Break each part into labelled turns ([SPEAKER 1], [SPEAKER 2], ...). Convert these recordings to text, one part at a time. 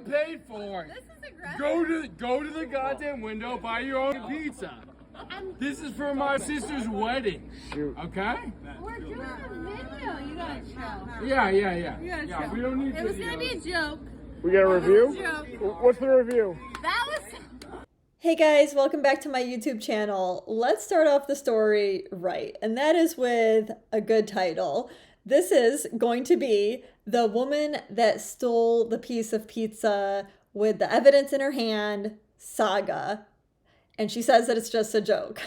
[SPEAKER 1] get paid for it.
[SPEAKER 2] This is aggressive.
[SPEAKER 1] Go to the goddamn window, buy your own pizza. This is for my sister's wedding. Okay?
[SPEAKER 2] We're doing a video. You gotta chill.
[SPEAKER 1] Yeah.
[SPEAKER 2] You gotta chill.
[SPEAKER 1] We don't need
[SPEAKER 2] It was gonna be a joke.
[SPEAKER 3] We got a review?
[SPEAKER 2] It was a joke.
[SPEAKER 3] What's the review?
[SPEAKER 2] That was.
[SPEAKER 4] Hey guys, welcome back to my YouTube channel. Let's start off the story right, and that is with a good title. This is going to be the woman that stole the piece of pizza with the evidence in her hand, saga. And she says that it's just a joke.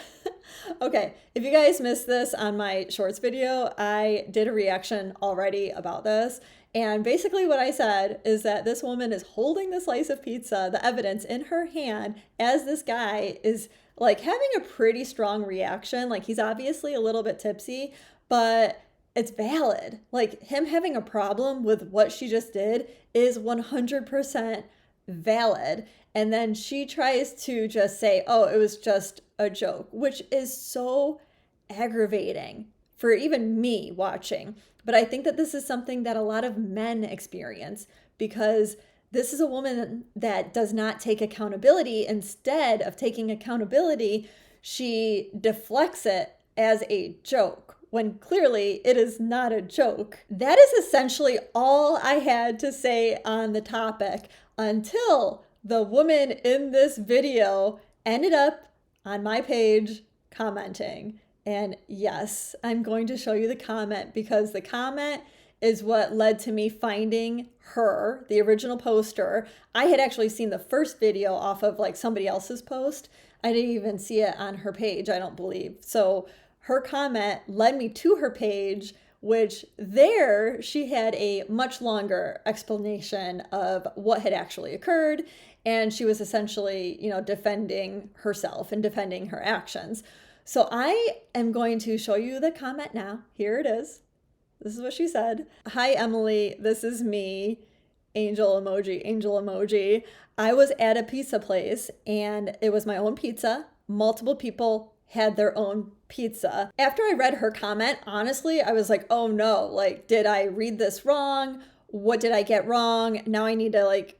[SPEAKER 4] Okay, if you guys missed this on my shorts video, I did a reaction already about this. And basically what I said is that this woman is holding the slice of pizza, the evidence in her hand, as this guy is like having a pretty strong reaction. Like he's obviously a little bit tipsy, but it's valid. Like him having a problem with what she just did is 100% valid. And then she tries to just say, oh, it was just a joke, which is so aggravating for even me watching. But I think that this is something that a lot of men experience because this is a woman that does not take accountability. Instead of taking accountability, she deflects it as a joke when clearly it is not a joke. That is essentially all I had to say on the topic until the woman in this video ended up on my page commenting. And yes, I'm going to show you the comment because the comment is what led to me finding her, the original poster. I had actually seen the first video off of like somebody else's post. I didn't even see it on her page, I don't believe. So her comment led me to her page, which there she had a much longer explanation of what had actually occurred. And she was essentially, defending herself and defending her actions. So I am going to show you the comment now. Here it is. This is what she said. Hi, Emily. This is me. Angel emoji, angel emoji. I was at a pizza place and it was my own pizza. Multiple people had their own pizza. After I read her comment, honestly, I was like, oh no, like, did I read this wrong? What did I get wrong? Now I need to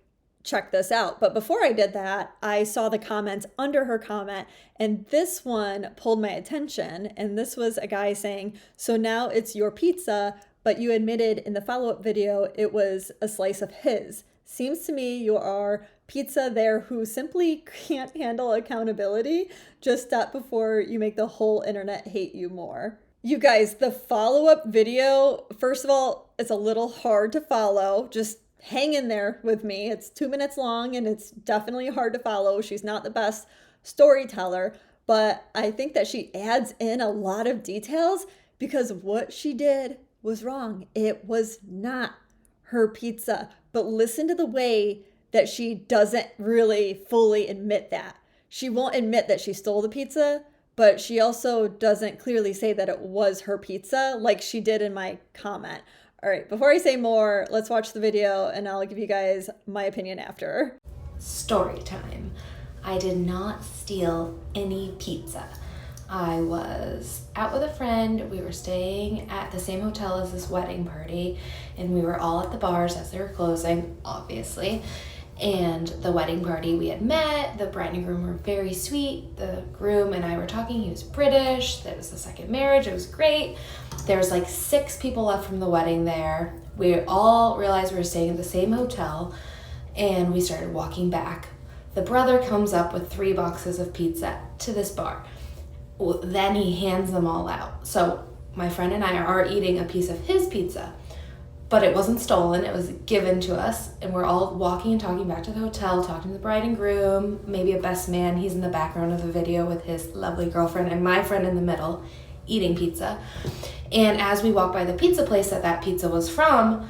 [SPEAKER 4] check this out. But before I did that, I saw the comments under her comment, and this one pulled my attention. And this was a guy saying, so now it's your pizza, but you admitted in the follow-up video it was a slice of his. Seems to me you are pizza there who simply can't handle accountability. Just stop before you make the whole internet hate you more. You guys, the follow-up video, first of all, it's a little hard to follow. Just hang in there with me. It's 2 minutes long and it's definitely hard to follow. She's not the best storyteller, but I think that she adds in a lot of details because what she did was wrong. It was not her pizza. But listen to the way that she doesn't really fully admit that. She won't admit that she stole the pizza, but she also doesn't clearly say that it was her pizza like she did in my comment. All right, before I say more, let's watch the video and I'll give you guys my opinion after.
[SPEAKER 5] Story time. I did not steal any pizza. I was out with a friend. We were staying at the same hotel as this wedding party, and we were all at the bars as they were closing, obviously. And the wedding party, we had met. The bride and groom were very sweet. The groom and I were talking. He was British. That was the second marriage. It was great. There was 6 people left from the wedding there. We all realized we were staying at the same hotel, and we started walking back. The brother comes up with 3 boxes of pizza to this bar. Then he hands them all out. So my friend and I are eating a piece of his pizza, but it wasn't stolen. It was given to us, and we're all walking and talking back to the hotel, talking to the bride and groom, maybe a best man. He's in the background of the video with his lovely girlfriend, and my friend in the middle eating pizza. And as we walk by the pizza place that pizza was from,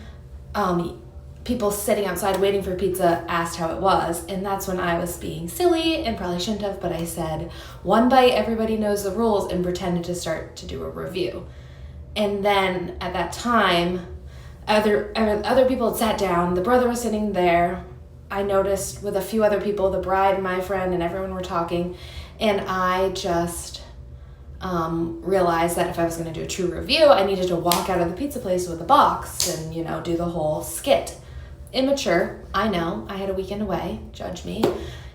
[SPEAKER 5] people sitting outside waiting for pizza asked how it was, and that's when I was being silly and probably shouldn't have, but I said, 1 bite, everybody knows the rules, and pretended to start to do a review. And then at that time, other people had sat down. The brother was sitting there. I noticed with a few other people, the bride, my friend, and everyone were talking, and I just realized that if I was going to do a true review, I needed to walk out of the pizza place with a box and, do the whole skit. Immature, I know. I had a weekend away, judge me.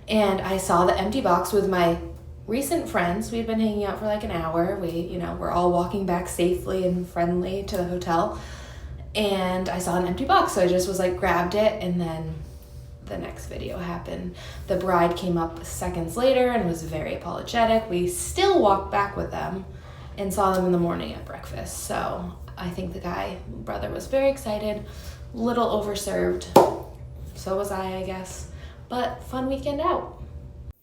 [SPEAKER 5] And I saw the empty box with my recent friends. We'd been hanging out for like an hour. We're all walking back safely and friendly to the hotel. And I saw an empty box, so I just was like, grabbed it, and then the next video happened. The bride came up seconds later and was very apologetic. We still walked back with them and saw them in the morning at breakfast. So I think the brother was very excited, little overserved. So was I guess. But fun weekend out.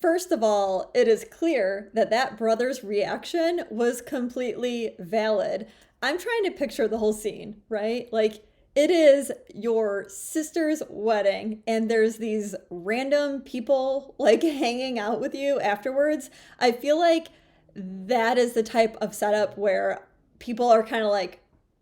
[SPEAKER 4] First of all, it is clear that that brother's reaction was completely valid. I'm trying to picture the whole scene, right? Like, it is your sister's wedding and there's these random people like hanging out with you afterwards. I feel like that is the type of setup where people are kind of like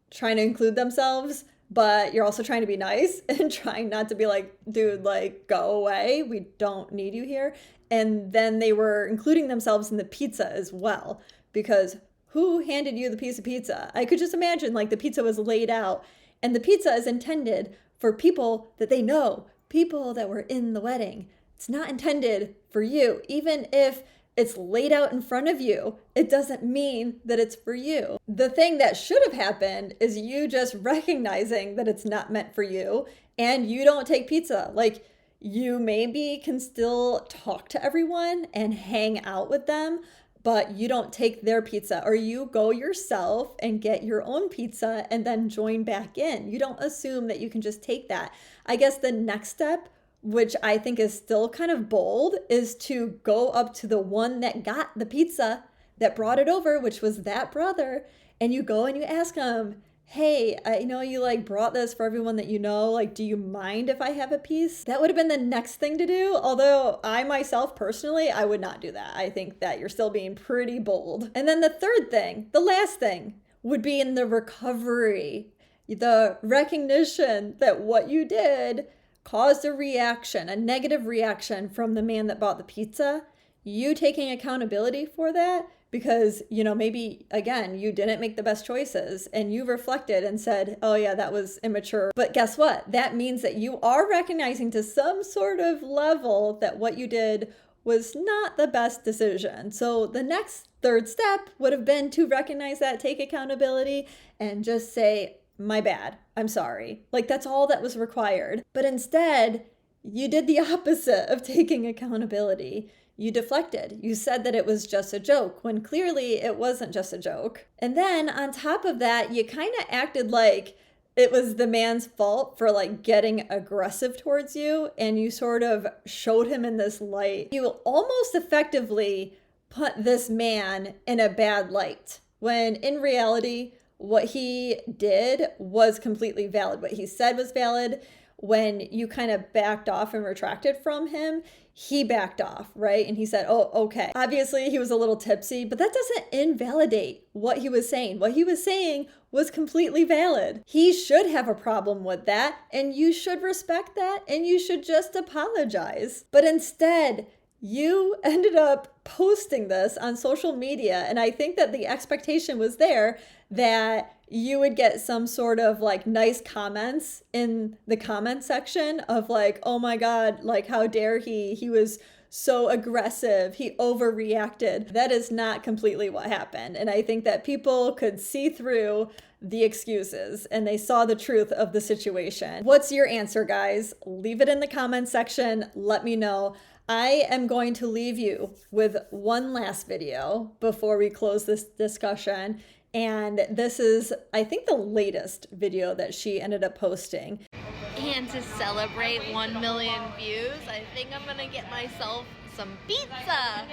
[SPEAKER 4] trying to include themselves, but you're also trying to be nice and trying not to be like, dude, like, go away. We don't need you here. And then they were including themselves in the pizza as well, because who handed you the piece of pizza? I could just imagine like the pizza was laid out. And the pizza is intended for people that they know, people that were in the wedding. It's not intended for you. Even if it's laid out in front of you, it doesn't mean that it's for you. The thing that should have happened is you just recognizing that it's not meant for you and you don't take pizza. Like, you maybe can still talk to everyone and hang out with them, but you don't take their pizza, or you go yourself and get your own pizza and then join back in. You don't assume that you can just take that. I guess the next step, which I think is still kind of bold, is to go up to the one that got the pizza, that brought it over, which was that brother, and you go and you ask him, hey, I know you like brought this for everyone that you know, like, do you mind if I have a piece? That would have been the next thing to do. Although I myself personally, I would not do that. I think that you're still being pretty bold. And then the third thing, the last thing, would be in the recovery, the recognition that what you did caused a reaction, a negative reaction from the man that bought the pizza. You taking accountability for that, because, maybe, again, you didn't make the best choices and you reflected and said, oh yeah, that was immature. But guess what? That means that you are recognizing to some sort of level that what you did was not the best decision. So the next third step would have been to recognize that, take accountability, and just say, my bad, I'm sorry. Like, that's all that was required. But instead, you did the opposite of taking accountability. You deflected. You said that it was just a joke when clearly it wasn't just a joke. And then on top of that, you kind of acted like it was the man's fault for like getting aggressive towards you, and you sort of showed him in this light. You almost effectively put this man in a bad light, when in reality, what he did was completely valid. What he said was valid. When you kind of backed off and retracted from him, he backed off, right? And he said, oh, okay. Obviously, he was a little tipsy, but that doesn't invalidate what he was saying. What he was saying was completely valid. He should have a problem with that, and you should respect that, and you should just apologize. But instead, you ended up posting this on social media, and I think that the expectation was there that you would get some sort of like nice comments in the comment section of like, oh my God, like how dare he was so aggressive, he overreacted. That is not completely what happened. And I think that people could see through the excuses and they saw the truth of the situation. What's your answer, guys? Leave it in the comment section. Let me know. I am going to leave you with one last video before we close this discussion. And this is, I think, the latest video that she ended up posting.
[SPEAKER 2] And to celebrate 1 million views, I think I'm gonna get myself some pizza.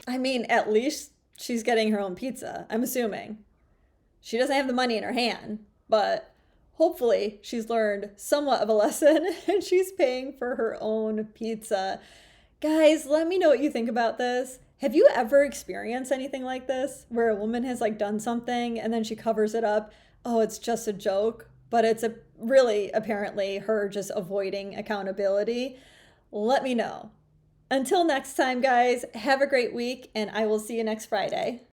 [SPEAKER 4] I mean, at least she's getting her own pizza, I'm assuming. She doesn't have the money in her hand, but hopefully she's learned somewhat of a lesson and she's paying for her own pizza. Guys, let me know what you think about this. Have you ever experienced anything like this, where a woman has like done something and then she covers it up? Oh, it's just a joke, but it's really apparently her just avoiding accountability. Let me know. Until next time, guys, have a great week, and I will see you next Friday.